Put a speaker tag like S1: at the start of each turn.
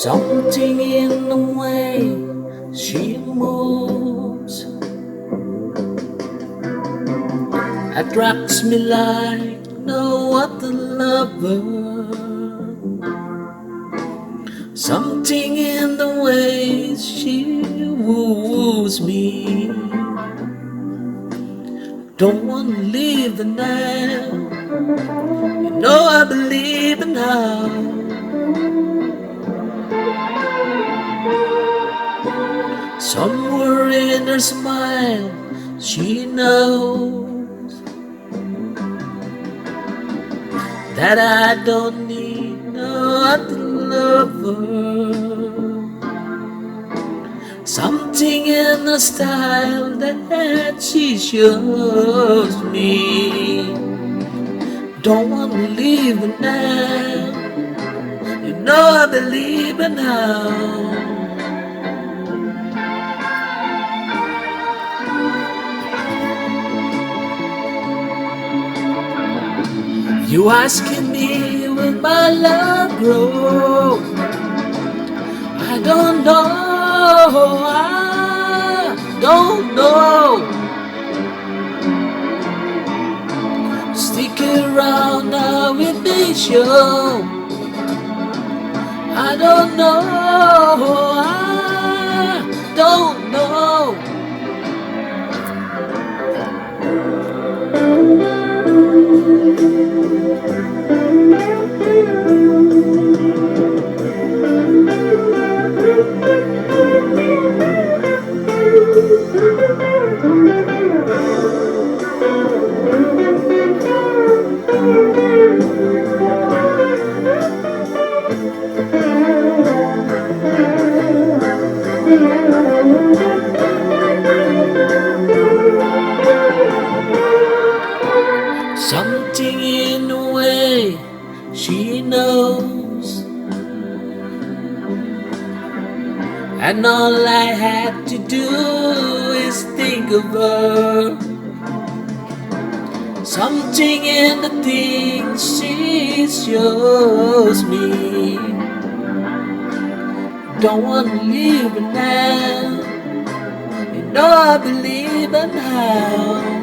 S1: Something in the way she moves attracts me like no other lover. Something in the way she woos me. Don't wanna leave her now. You know I believe in her. Somewhere in her smile, she knows that I don't need no other lover. Something in the style that she shows me. Don't wanna leave her now. You know I believe in her. You asking me will my love grow? I don't know, I don't know. Stick around now with me, show. I don't know, I don't know. Something in the way she knows, and all I had to do is think of her. Something in the things she shows me. Don't wanna leave her now. You know I believe in her.